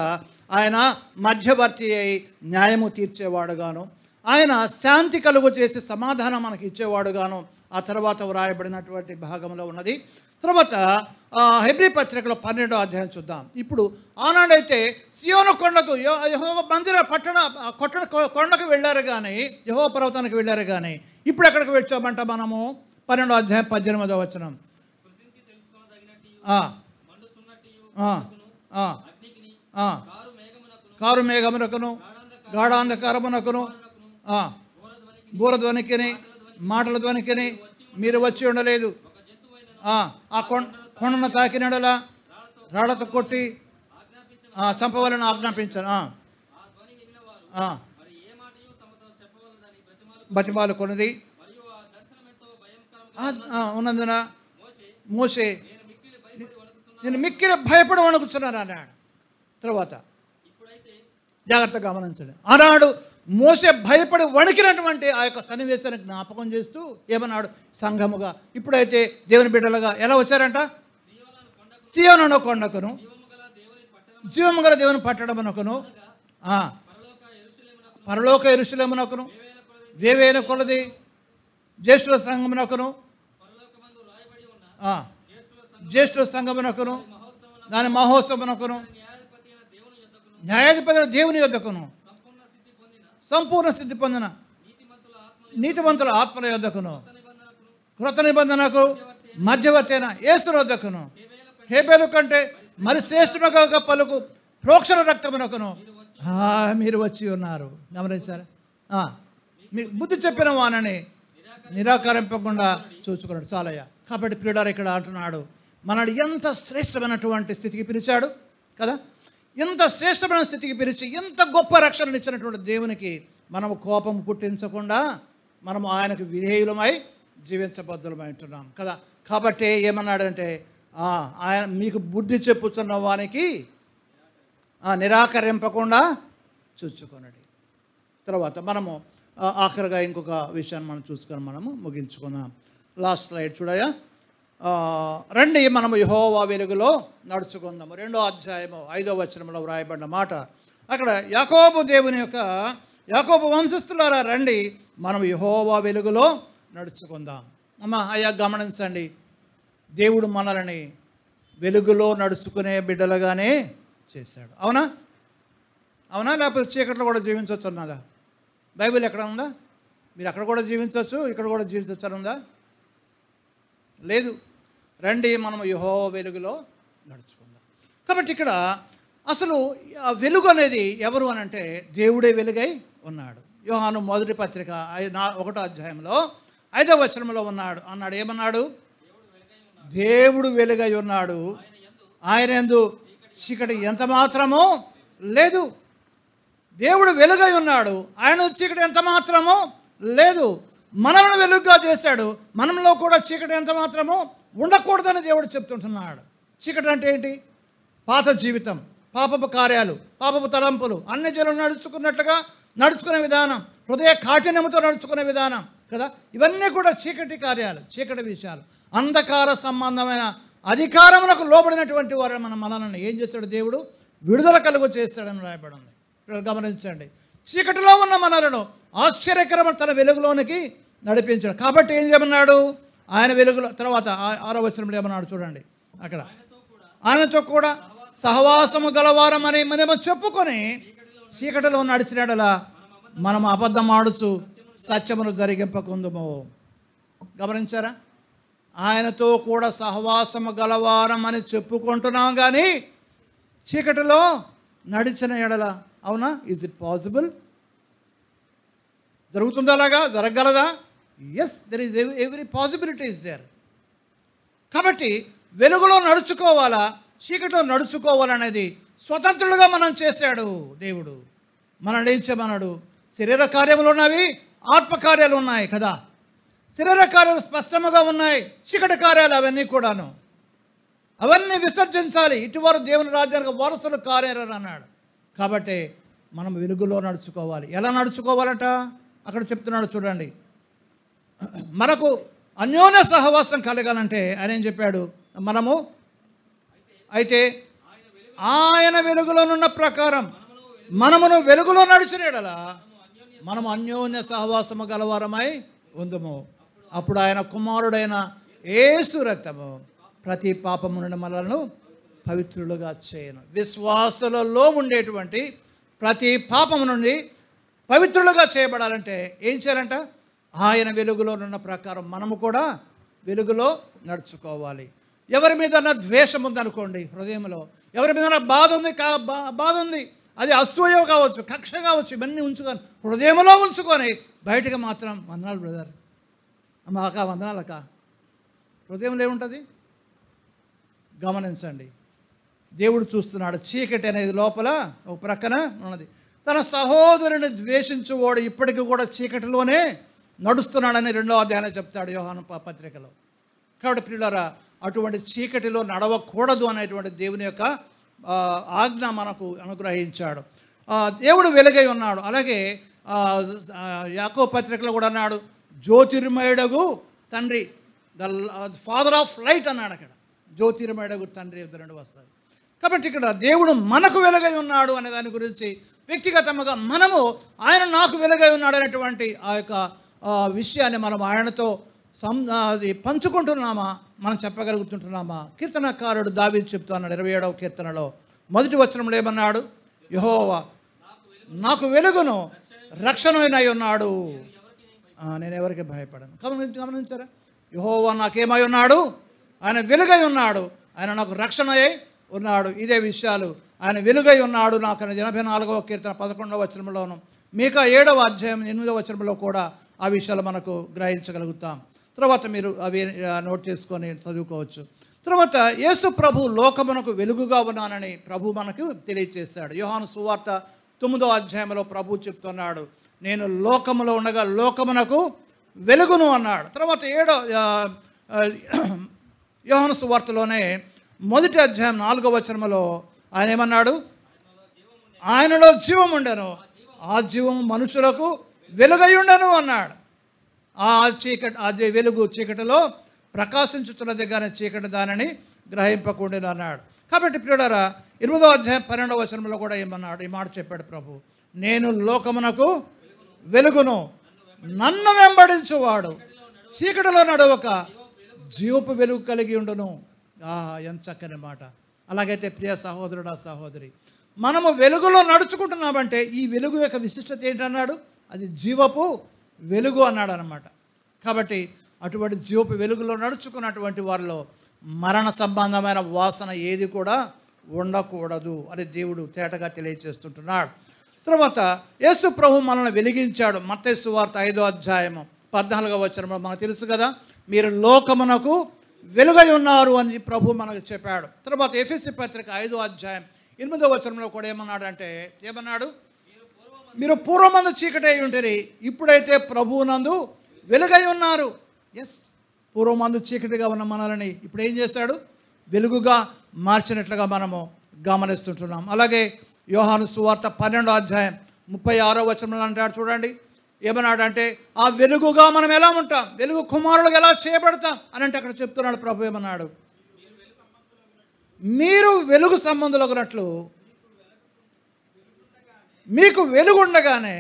ఆయన మధ్యవర్తి అయి న్యాయము తీర్చేవాడుగాను, ఆయన శాంతి కలుగు చేసి సమాధానం మనకి ఇచ్చేవాడుగాను ఆ తర్వాత వ్రాయబడినటువంటి భాగంలో ఉన్నది. తర్వాత హెబ్రీ పత్రికలో 12వ అధ్యాయం చూద్దాం. ఇప్పుడు ఆనాడైతే సియోను కొండకు యెహోవా మందిర కొండకు వెళ్ళారు కానీ, యెహోవా పర్వతానికి వెళ్ళారు కానీ, ఇప్పుడు ఎక్కడికి వచ్చామంట మనము? 12వ అధ్యాయం 18వ వచనం, కారు మేఘమునకును గాఢాంధకారమునకును బూరధ్వనికిని మాటల ధ్వనికిని మీరు వచ్చి ఉండలేదు. ఆ కొండను తాకినడలా రాళ్లతో కొట్టి చంపవాలని ఆజ్ఞాపించాను. బతిమాలు కొన్నది ఉన్నందున మోషే నేను మిక్కిలి భయపడి వణుకుతున్నాను అన్నాడు. తర్వాత జాగ్రత్తగా గమనించండి, ఆనాడు మోషే భయపడి వణికినటువంటి ఆ యొక్క సన్నివేశాన్ని జ్ఞాపకం చేస్తూ ఏమన్నాడు? సంఘముగా ఇప్పుడైతే దేవుని బిడ్డలుగా ఎలా వచ్చారంట? సియోను కొండకును, జీవము గల దేవుని పట్టణమునకును, పరలోక యెరూషలేమునకును, వేవేల కొలది జ్యేష్ఠుల సంఘమునకును, జ్యేష్ఠుల సంఘమునకును, దాని మహోత్సవమునకును, న్యాయాధిపతి దేవుని యొద్దకును, సంపూర్ణ సిద్ధి పొందిన నీతిమంతుల ఆత్మల యొద్దకును, కృత నిబంధనకు మధ్యవర్తైన యేసు యొద్దకును, హేబేలు కంటే మరి శ్రేష్ఠముగా పలుకు ప్రోక్షణ రక్తమునకును మీరు వచ్చి ఉన్నారు. గమనించారా? మీకు బుద్ధి చెప్పిన వానని నిరాకరింపకుండా చూసుకున్నాడు. చాలయ్య. కాబట్టి ప్రియులారా ఇక్కడ అంటున్నాడు, మనడు ఎంత శ్రేష్టమైనటువంటి స్థితికి పిలిచాడు కదా. ఎంత శ్రేష్టమైన స్థితికి పిలిచి ఎంత గొప్ప రక్షణను ఇచ్చినటువంటి దేవునికి మనము కోపం పుట్టించకుండా మనము ఆయనకు విధేయులమై జీవించబద్ధులమై ఉంటున్నాం కదా. కాబట్టి ఏమన్నాడంటే, ఆయన మీకు బుద్ధి చెప్పుచున్న వానికి నిరాకరింపకుండా చూచుకొనడి. తర్వాత మనము ఆఖరిగా ఇంకొక విషయాన్ని మనం చూసుకొని మనము ముగించుకుందాం. లాస్ట్ స్లైడ్ చూడయా. రండి మనము యెహోవా వెలుగులో నడుచుకుందాము. 2వ అధ్యాయము 5వ వచనంలో వ్రాయబడిన మాట. అక్కడ యాకోబు వంశస్థులారా రండి మనం యెహోవా వెలుగులో నడుచుకుందాం. అయ్యా గమనించండి, దేవుడు మనల్ని వెలుగులో నడుచుకునే బిడ్డలుగానే చేశాడు. అవునా? లేకపోతే చీకట్లో కూడా జీవించవచ్చు అన్నదా? బైబిల్ ఎక్కడ ఉందా? మీరు అక్కడ కూడా జీవించవచ్చు, ఇక్కడ కూడా జీవించవచ్చు అని ఉందా? లేదు. రండి మనము యెహోవా వెలుగులో నడుచుకుందాం. కాబట్టి ఇక్కడ అసలు వెలుగు అనేది ఎవరు అని అంటే దేవుడే వెలుగై ఉన్నాడు. యోహాను మొదటి పత్రిక 1వ అధ్యాయంలో 5వ వచనంలో అన్నాడు. ఏమన్నాడు? దేవుడు వెలుగై ఉన్నాడు, ఆయన యందు చీకటి ఎంత మాత్రమో లేదు. దేవుడు వెలుగై ఉన్నాడు, ఆయన చీకటి ఎంత మాత్రమో లేదు. మనల్ని వెలుగుగా చేశాడు, మనలో కూడా చీకటి ఎంత మాత్రమో ఉండకూడదని దేవుడు చెప్తుంటున్నాడు. చీకటి అంటే ఏంటి? పాత జీవితం, పాపపు కార్యాలు, పాపపు తలంపులు, అన్ని జనులు నడుచుకున్నట్లుగా నడుచుకునే విధానం, హృదయ కాఠిన్యంతో నడుచుకునే విధానం కదా. ఇవన్నీ కూడా చీకటి కార్యాలు, చీకటి విషయాలు, అంధకార సంబంధమైన అధికారములకు లోబడినటువంటి వారు మనల్ని ఏం చేస్తాడు? దేవుడు విడుదల కలుగు చేస్తాడని రాయబడింది. గమనించండి, చీకటిలో ఉన్న మనలను ఆశ్చర్యకరమైన తన వెలుగులోనికి నడిపించాడు. కాబట్టి ఏం చేయమన్నాడు? ఆయన వెలుగులో తర్వాత 6వ వచనంలో ఏమన్నాడు చూడండి. అక్కడ ఆయనతో కూడా సహవాసము గలవారమని మనము చెప్పుకొని చీకటిలో నడిచినడలా మనం అబద్ధం ఆడుచు సత్యమును జరిగింపకుందుము. గమనించారా? ఆయనతో కూడా సహవాసము గలవారం అని చెప్పుకుంటున్నాం, కానీ చీకటిలో నడిచిన ఎడల అవునా? Is it possible? జరుగుతుందా? అలాగా జరగగలదా? Yes, there is every possibility is there. కాబట్టి వెలుగులో నడుచుకోవాలా, చీకటిలో నడుచుకోవాలనేది స్వతంత్రులుగా మనం చేశాడు దేవుడు. మనల్ని ఏం చేయమన్నాడు? శరీర కార్యములు ఉన్నవి, ఆత్మకార్యాలు ఉన్నాయి కదా. శరీర కార్యాలు స్పష్టంగా ఉన్నాయి, చీకటి కార్యాలు అవన్నీ కూడాను, అవన్నీ విసర్జించాలి. ఇటువారు దేవుని రాజ్యానికి వారసులు కారేరని అన్నాడు. కాబట్టి మనం వెలుగులో నడుచుకోవాలి. ఎలా నడుచుకోవాలట అక్కడ చెప్తున్నాడు చూడండి. మనకు అన్యోన్య సహవాసం కలగాలంటే ఆయన ఏం చెప్పాడు? అయితే ఆయన వెలుగులోనున్న ప్రకారం మనమును వెలుగులో నడిచిన యెడల మనము అన్యోన్య సహవాసము గలవారమై ఉందుము. అప్పుడు ఆయన కుమారుడైన యేసు రక్తము ప్రతి పాపము నుండి మనలను పవిత్రులుగా చేయను. విశ్వాసులలో ఉండేటువంటి ప్రతి పాపము నుండి పవిత్రులుగా చేయబడాలంటే ఏం చేయాలంట? ఆయన వెలుగులో ఉన్న ప్రకారం మనము కూడా వెలుగులో నడుచుకోవాలి. ఎవరి మీద ద్వేషం ఉందనుకోండి హృదయంలో, ఎవరి మీద బాధ ఉంది, అది అసూయ కావచ్చు, కక్ష కావచ్చు, ఇవన్నీ ఉంచుకొని హృదయంలో ఉంచుకొని బయటకు మాత్రం వందనాలు బ్రదర్, అమ్మ అక్క వందనాలు అక్క, హృదయంలో ఏముంటుంది? గమనించండి, దేవుడు చూస్తున్నాడు. చీకటి అనేది లోపల ఒక ప్రక్కన ఉన్నది. తన సహోదరుని ద్వేషించువాడు ఇప్పటికీ కూడా చీకటిలోనే నడుస్తున్నాడని 2వ అధ్యాయంలో చెప్తాడు యోహాను పత్రికలో. కాబట్టి ప్రియులారా, అటువంటి చీకటిలో నడవకూడదు అనేటువంటి దేవుని యొక్క ఆజ్ఞ మనకు అనుగ్రహించాడు. దేవుడు వెలుగై ఉన్నాడు. అలాగే యాకోబు పత్రికలో కూడా అన్నాడు, జ్యోతిర్మయుడగు తండ్రి, ద ఫాదర్ ఆఫ్ లైట్ అన్నాడు. అక్కడ జ్యోతిర్మయుడగు తండ్రి రెండు వస్తాయి. కాబట్టి ఇక్కడ దేవుడు మనకు వెలుగై ఉన్నాడు అనే దాని గురించి వ్యక్తిగతంగా మనము ఆయన నాకు వెలుగై ఉన్నాడు అనేటువంటి ఆ యొక్క విషయాన్ని మనం ఆయనతో పంచుకుంటున్నామా, మనం చెప్పగలుగుతుంటున్నామా? కీర్తనకారుడు దావీదు చెప్తున్నాడు 27వ కీర్తనలో 1వ వచనంలో ఏమన్నాడు? యెహోవా నాకు వెలుగును రక్షణైనై ఉన్నాడు, నేను ఎవరికి భయపడను. గమనించారా? యెహోవా నాకేమై ఉన్నాడు? ఆయన వెలుగై ఉన్నాడు, ఆయన నాకు రక్షణయై ఉన్నాడు. ఇదే విషయాలు, ఆయన వెలుగై ఉన్నాడు నాకు 84వ కీర్తన 11వ వచనంలోను, మీకా 7వ అధ్యాయం 8వ వచనంలో కూడా ఆ విషయాలు మనకు గ్రహించగలుగుతాం. తర్వాత మీరు అవి నోట్ చేసుకొని చదువుకోవచ్చు. తర్వాత యేసు ప్రభు లోకమునకు వెలుగుగా ఉన్నానని ప్రభు మనకు తెలియచేశాడు. యోహాను సువార్త 9వ అధ్యాయంలో ప్రభు చెప్తున్నాడు, నేను లోకములో ఉండగా లోకమునకు వెలుగును అన్నాడు. తర్వాత యోహాను సువార్తలోనే 1వ అధ్యాయం 4వ వచనంలో ఆయన ఏమన్నాడు? ఆయనలో జీవం ఉండెను, ఆ జీవం మనుషులకు వెలుగై ఉండను అన్నాడు. వెలుగు చీకటిలో ప్రకాశించుతున్నది కానీ చీకటి దానిని గ్రహింపకూడదు అన్నాడు. కాబట్టి ప్రియులారా, 8వ అధ్యాయం 12వ వచనంలో కూడా ఏమన్నాడు? ఈ మాట చెప్పాడు ప్రభు, నేను లోకమునకు వెలుగును, నన్ను వెంబడించువాడు చీకటిలో నడవక జీవపు వెలుగు కలిగి ఉండును. ఎంత చక్కని మాట. అలాగైతే ప్రియ సహోదరుడా సహోదరి, మనము వెలుగులో నడుచుకుంటున్నామంటే ఈ వెలుగు యొక్క విశిష్టత ఏంటన్నాడు? అది జీవపు వెలుగు అన్నాడు అన్నమాట. కాబట్టి అటువంటి జీవపు వెలుగులో నడుచుకున్నటువంటి వారిలో మరణ సంబంధమైన వాసన ఏది కూడా ఉండకూడదు అని దేవుడు తేటగా తెలియచేస్తుంటున్నాడు. తర్వాత యేసు ప్రభు మనల్ని వెలిగించాడు. మత్తయి సువార్త 5వ అధ్యాయము 14వ వచనంలో మనకు తెలుసు కదా, మీరు లోకమునకు వెలుగై ఉన్నారు అని ప్రభు మనకు చెప్పాడు. తర్వాత ఎఫెసీ పత్రిక 5వ అధ్యాయం 8వ వచనంలో కూడా ఏమన్నాడు? మీరు పూర్వమందు చీకటి అయి ఉంటరి, ఇప్పుడైతే ప్రభువునందు వెలుగై ఉన్నారు. ఎస్, పూర్వమందు చీకటిగా ఉన్న మనల్ని ఇప్పుడు ఏం చేశాడు? వెలుగుగా మార్చినట్లుగా మనము గమనిస్తుంటున్నాం. అలాగే యోహాను సువార్త 12వ అధ్యాయం 36వ వచనంలో అంటాడు చూడండి, ఏమన్నాడంటే ఆ వెలుగుగా మనం ఎలా ఉంటాం, వెలుగు కుమారులుగా ఎలా చేయబడతాం అని అంటే అక్కడ చెప్తున్నాడు ప్రభు. ఏమన్నాడు? మీరు వెలుగు సంబంధులగునట్లు మీకు వెలుగుండగానే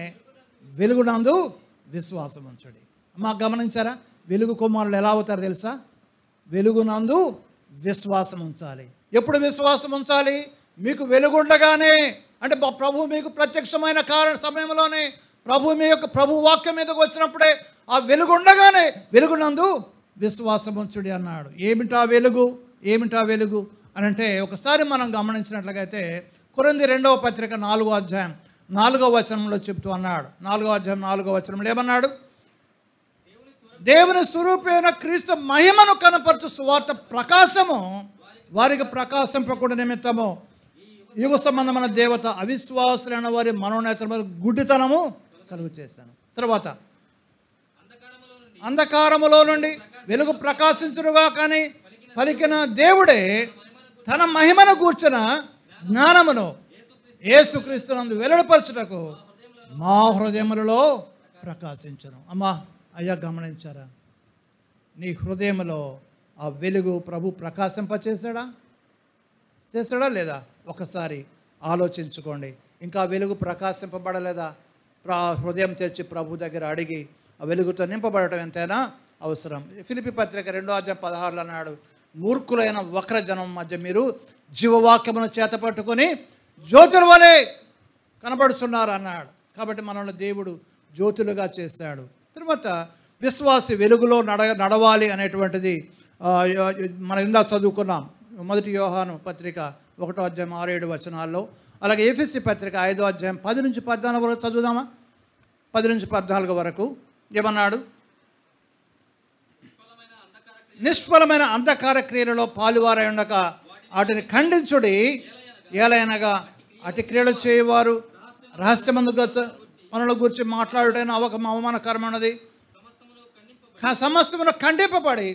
వెలుగునందు విశ్వాసం ఉంచండి. మాకు గమనించారా? వెలుగు కుమారులు ఎలా అవుతారు తెలుసా? వెలుగునందు విశ్వాసం ఉంచాలి. ఎప్పుడు విశ్వాసం ఉంచాలి? మీకు వెలుగుండగానే, అంటే ప్రభు మీకు ప్రత్యక్షమైన సమయంలోనే, ప్రభు వాక్యం మీదకి వచ్చినప్పుడే ఆ వెలుగుండగానే వెలుగునందు విశ్వాసం ఉంచుడి అన్నాడు. ఏమిటా వెలుగు? ఏమిటా వెలుగు అని అంటే ఒకసారి మనం గమనించినట్లయితే కొరింథీ 2వ పత్రిక 4వ అధ్యాయం 4వ వచనంలో చెప్తూ అన్నాడు. 4వ అధ్యాయం 4వ వచనంలో ఏమన్నాడు? దేవుని స్వరూపమైన క్రీస్తు మహిమను కనపరచు సువార్త ప్రకాశము వారికి ప్రకాశింపకుండా నిమిత్తము యుగ సంబంధమైన దేవత అవిశ్వాసులైన వారి మనోనేతల గుడ్డితనము కలుగు చేశాను. తర్వాత అంధకారములో నుండి వెలుగు ప్రకాశించునుగా కానీ పలికిన దేవుడే తన మహిమను కూర్చున్న జ్ఞానమును యేసుక్రీస్తునందు వెల్లడిపరచుటకు మా హృదయములలో ప్రకాశించును. అమ్మా అయ్యా, గమనించారా? నీ హృదయంలో ఆ వెలుగు ప్రభు ప్రకాశింపచేశాడా? చేశాడా లేదా? ఒకసారి ఆలోచించుకోండి. ఇంకా వెలుగు ప్రకాశింపబడలేదా? హృదయం తెరిచి ప్రభు దగ్గర అడిగి ఆ వెలుగుతో నింపబడటం ఎంతైనా అవసరం. ఫిలిప్పీ పత్రిక 2వ అధ్యాయం 16లో అన్నాడు, మూర్ఖులైన వక్ర జనం మధ్య మీరు జీవవాక్యమును చేతపట్టుకొని జ్యోతుల వలె కనబడుచున్నారు అన్నాడు. కాబట్టి మనల్ని దేవుడు జ్యోతులుగా చేశాడు. తర్వాత విశ్వాసి వెలుగులో నడవాలి అనేటువంటిది మనం ఇందా చదువుకున్నాం. 1 యోహాను పత్రిక 1వ అధ్యాయం 6-7 వచనాల్లో. అలాగే ఎఫెసీ పత్రిక 5వ అధ్యాయం 10 నుంచి 14 వరకు చదువుదామా? 10 నుంచి 14 వరకు ఏమన్నాడు? నిష్ఫలమైన అంధకార క్రియలలో పాలువారై ఉండక వాటిని ఖండించుడి. ఏలైనగా అటు క్రియలు చేయవారు రహస్యమందుగత పనుల గురించి మాట్లాడుటైన అవమానకరమైనది, సమస్తమును ఖండింపబడి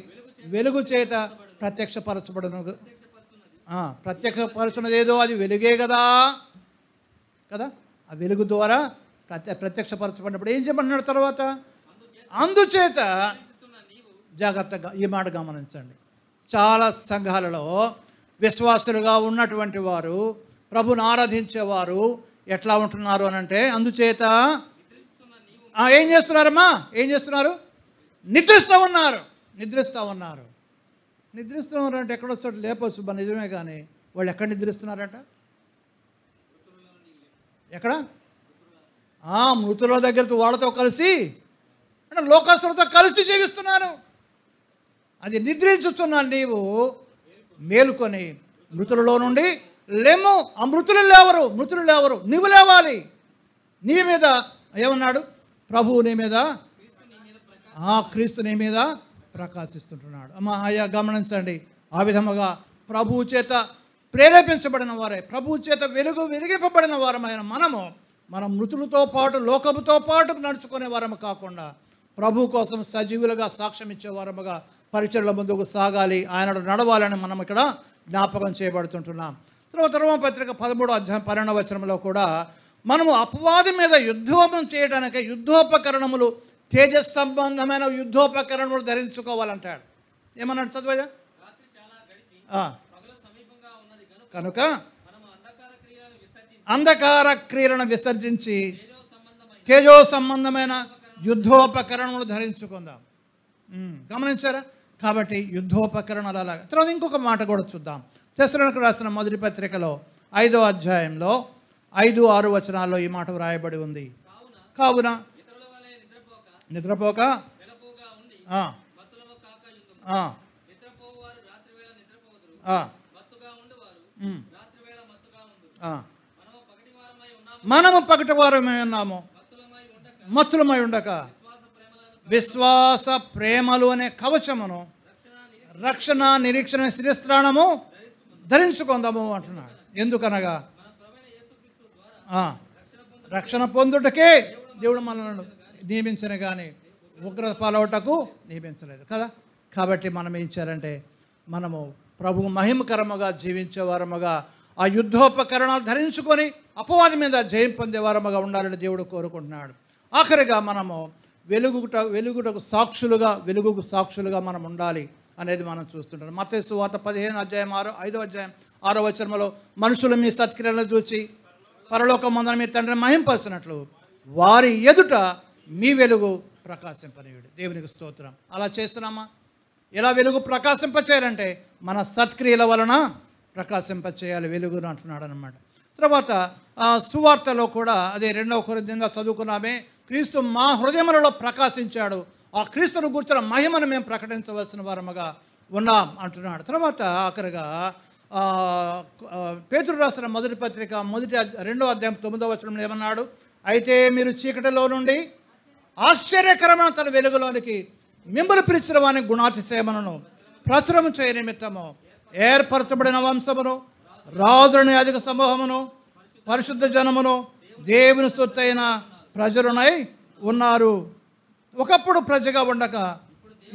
వెలుగు చేత ప్రత్యక్షపరచబడును. ప్రత్యక్షపరచున్నది ఏదో అది వెలుగే కదా. ఆ వెలుగు ద్వారా ప్రత్యక్షపరచబడినప్పుడు ఏం చేయమన్నాడు తర్వాత? అందుచేత జాగ్రత్తగా ఈ మాట గమనించండి. చాలా సంఘాలలో విశ్వాసులుగా ఉన్నటువంటి వారు, ప్రభుని ఆరాధించేవారు ఎట్లా ఉంటున్నారు అని అంటే, అందుచేత ఏం చేస్తున్నారమ్మా? ఏం చేస్తున్నారు? నిద్రిస్తూ ఉన్నారు. నిద్రిస్తున్నారు అంటే ఎక్కడో చోట లేపొచ్చు, నిజమే. కానీ వాళ్ళు ఎక్కడ నిద్రిస్తున్నారంట? ఎక్కడ? మృతుల దగ్గరతో వాళ్ళతో కలిసి, అంటే లోకస్తులతో కలిసి జీవిస్తున్నారు. అది నిద్రించుతున్నాను. నీవు మేలుకొని మృతులలో నుండి లేము. ఆ మృతులు లేవరు. నువ్వు లేవాలి. నీ మీద ఏమన్నాడు? ప్రభువు నీ మీద, క్రీస్తు నీ మీద ప్రకాశిస్తుంటున్నాడు. అమ్మా అయ్యా, గమనించండి. ఆ విధముగా ప్రభువు చేత ప్రేరేపించబడిన వారే, ప్రభువు చేత వెలిగింపబడిన వారమైన మనం మృతులతో పాటు లోకముతో పాటు నడుచుకునే వారము కాకుండా ప్రభు కోసం సజీవులుగా సాక్ష్యం ఇచ్చే వారముగా పరిచర్ల ముందుకు సాగాలి, ఆయన నడవాలని మనం ఇక్కడ జ్ఞాపకం చేయబడుతుంటున్నాం. తర్వాత రోమపత్రిక 13వ అధ్యాయం 12వ వచనంలో కూడా మనము అపవాది మీద యుద్ధం చేయడానికి యుద్ధోపకరణములు, తేజస్ సంబంధమైన యుద్ధోపకరణములు ధరించుకోవాలంటాడు. ఏమన్నాడు? చదువయ్యా. కనుక అంధకార క్రియలను విసర్జించి తేజో సంబంధమైన యుద్ధోపకరణములు ధరించుకుందాం. గమనించారా? కాబట్టి యుద్ధోపకరణాలు అలాగా. తర్వాత ఇంకొక మాట కూడా చూద్దాం. తెస్సలోనికీయులకు రాసిన మొదటి పత్రికలో 5వ అధ్యాయంలో 5-6 వచనాల్లో ఈ మాట వ్రాయబడి ఉంది. కావున నిద్రపోక మనము పగటి వారమై ఉన్నాము, మత్తులమై ఉండక విశ్వాస ప్రేమలు అనే కవచమును, రక్షణ నిరీక్షణ శిరస్త్రాణము ధరించుకుందాము అంటున్నాడు. ఎందుకనగా రక్షణ పొందుటకే దేవుడు మనల్ని నియమించిన కానీ ఉగ్రత పాలవటకు నియమించలేదు కదా. కాబట్టి మనం ఏం చేయాలంటే మనము ప్రభువు మహిమకరముగా జీవించేవారముగా ఆ యుద్ధోపకరణాలు ధరించుకొని అపవాది మీద జయం పొందేవారముగా ఉండాలని దేవుడు కోరుకుంటున్నాడు. ఆఖరిగా మనము వెలుగుకు సాక్షులుగా మనం ఉండాలి అనేది మనం చూస్తుంటాం. మత్తయి సువార్త 15:5 వచనంలో మనుషులు మీ సత్క్రియలను చూచి పరలోకమందున మీ తండ్రిని మహింపరచినట్లు వారి ఎదుట మీ వెలుగు ప్రకాశింపనీయుడు. దేవునికి స్తోత్రం. అలా చేస్తున్నామా? ఎలా వెలుగు ప్రకాశింపచేయాలంటే మన సత్క్రియల వలన ప్రకాశింపచేయాలి వెలుగును అంటున్నాడు అనమాట. తర్వాత సువార్తలో కూడా అదే 2వ కొరింథీయుల చదువుకున్నామే, క్రీస్తు మా హృదయములలో ప్రకాశించాడు, ఆ క్రీస్తును కూర్చున్న మహిమను మేము ప్రకటించవలసిన వారముగా ఉన్నాం అంటున్నాడు. తర్వాత ఆఖరిగా పేతురు రాసిన మొదటి పత్రిక 2వ అధ్యాయం 9వ వచనంలో ఏమన్నాడు? అయితే మీరు చీకటిలో నుండి ఆశ్చర్యకరమైన తన వెలుగులోనికి మిమ్మల్ని పిలిచిన వాని గుణాతిశయమును ప్రచురము చేయ నిమిత్తము ఏర్పరచబడిన వంశమును రాజులని అధిక సమూహమును పరిశుద్ధ జనమును దేవుని సొత్తైన ప్రజలునై ఉన్నారు. ఒకప్పుడు ప్రజగా ఉండక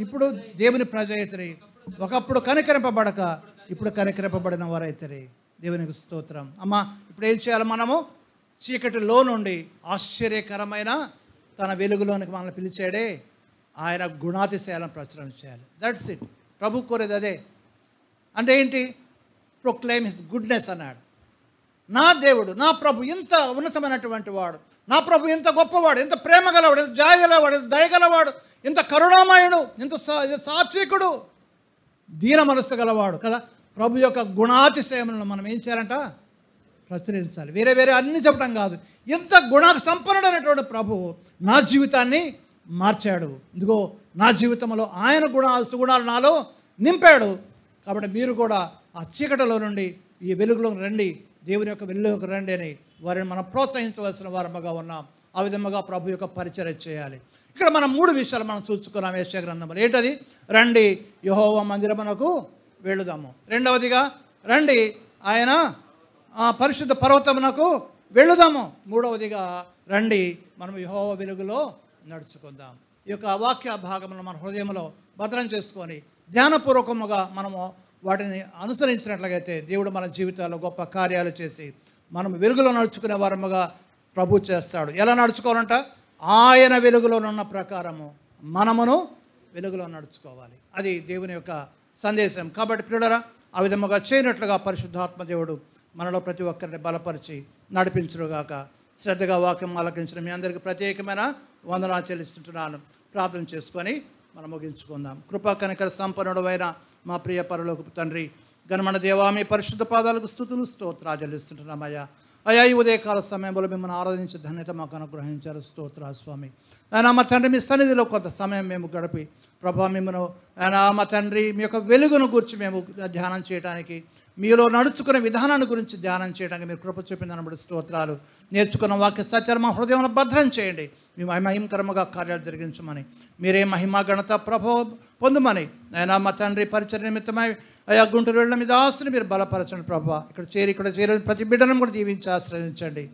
ఇప్పుడు దేవుని ప్రజ అయితరి, ఒకప్పుడు కనికరింపబడక ఇప్పుడు కనికరింపబడిన వారైతరి. దేవునికి స్తోత్రం. అమ్మా, ఇప్పుడు ఏం చేయాలి? మనము చీకటిలో నుండి ఆశ్చర్యకరమైన తన వెలుగులోనికి మనల్ని పిలిచాడే, ఆయన గుణాతిశయాలను ప్రచురణ చేయాలి. That's it. ప్రభు కోరేది అదే. అంటే ఏంటి? ప్రొక్లైమ్ హిస్ గుడ్నెస్ అన్నాడు. నా దేవుడు, నా ప్రభు ఇంత ఉన్నతమైనటువంటి వాడు, నా ప్రభు ఇంత గొప్పవాడు, ఇంత ప్రేమ గలవాడు, ఇంత జాయగలవాడు, ఇంత దయగలవాడు, ఇంత కరుణామయుడు, ఇంత సాత్వికుడు, దీన మనస్సు గలవాడు కదా. ప్రభు యొక్క గుణాతిశయములను మనం ఏం చేయాలంట? ప్రచురించాలి. వేరే అన్ని చెప్పడం కాదు, ఇంత సంపన్నుడైనటువంటి ప్రభువు నా జీవితాన్ని మార్చాడు. ఇదిగో నా జీవితంలో ఆయన సుగుణాలు నాలో నింపాడు. కాబట్టి మీరు కూడా ఆ చీకటిలో నుండి ఈ వెలుగులోకి రండి, దేవుని యొక్క వెలుగులోకి రండి అని వారిని మనం ప్రోత్సహించవలసిన వారముగా ఉన్నాం. ఆ విధముగా ప్రభు యొక్క పరిచర్య చేయాలి. ఇక్కడ మనం 3 విషయాలు మనం చూసుకున్నాం యెషయా గ్రంథంలో. ఏంటది? రండి యెహోవా మందిరమునకు వెళుదాము. రెండవదిగా రండి ఆయన పరిశుద్ధ పర్వతమునకు వెళుదాము. మూడవదిగా రండి మనం యెహోవా వెలుగులో నడుచుకుందాం. ఈ యొక్క వాక్య భాగమును మన హృదయంలో భద్రం చేసుకొని ధ్యానపూర్వకముగా మనము వాటిని అనుసరించినట్లయితే దేవుడు మన జీవితాల్లో గొప్ప కార్యాలు చేసి మనం వెలుగులో నడుచుకునే వారముగా ప్రభు చేస్తాడు. ఎలా నడుచుకోవాలంట? ఆయన వెలుగులో ఉన్న ప్రకారము మనమును వెలుగులో నడుచుకోవాలి. అది దేవుని యొక్క సందేశం. కాబట్టి ప్రియులారా, ఆ విధముగా చేయనట్లుగా పరిశుద్ధాత్మ దేవుడు మనలో ప్రతి ఒక్కరిని బలపరిచి నడిపించుగాక. శ్రద్ధగా వాక్యం ఆలకించిన మీ అందరికీ ప్రత్యేకమైన వందనాలు చెల్లిస్తుంటున్నాను. ప్రార్థన చేసుకొని మనం ముగించుకుందాం. కృపా కనికర సంపన్నుడైన మా ప్రియ పరలోకపు తండ్రి, ఘనమైన దేవా, మీ పరిశుద్ధ పాదాలకు స్తుతులు స్తోత్రాలు చెల్లిస్తుంటున్నామయ్యా. అయ్యా, ఈ ఉదయకాల సమయంలో మిమ్మల్ని ఆరాధించే ధన్యత మాకు అనుగ్రహించారు. స్తోత్రాలు స్వామి. ఆయన మా తండ్రి, మీ సన్నిధిలో కొంత సమయం మేము గడిపి ప్రభా మిమ్మను ఆయన మా తండ్రి మీ యొక్క వెలుగును గురించి మేము ధ్యానం చేయడానికి, మీలో నడుచుకునే విధానాన్ని గురించి ధ్యానం చేయడానికి మీరు కృప చూపిందనబడి స్తోత్రాలు. నేర్చుకున్న వాక్య సత్యాలు మా హృదయంలో భద్రం చేయండి. మీ మహిమకరముగా కార్యాలు జరిగించమని, మీరే మహిమ ఘనత ప్రభావం పొందమని ఆయన మా తండ్రి పరిచయ నిమిత్తమై అయా గుంటూరు వెళ్ళిన మీద ఆస్తిని మీరు బలపరచండి ప్రభా. ఇక్కడ చేరిన ప్రతి బిడ్డలను కూడా దీవించి ఆశ్రయించండి.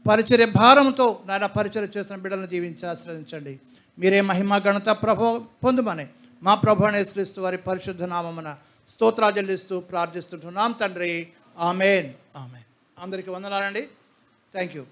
పరిచర్య భారంతో నాయన పరిచర్య చేసిన బిడ్డలను దీవించి ఆశ్రయించండి. మీరే మహిమ ఘనత ప్రభావం పొందమని మా ప్రభు యేసుక్రీస్తు వారి పరిశుద్ధ నామమున స్తోత్రాలు చెల్లిస్తూ ప్రార్థిస్తుంటున్నాం తండ్రి. ఆమేన్. ఆమేన్. అందరికీ వందనాలండి. Thank you.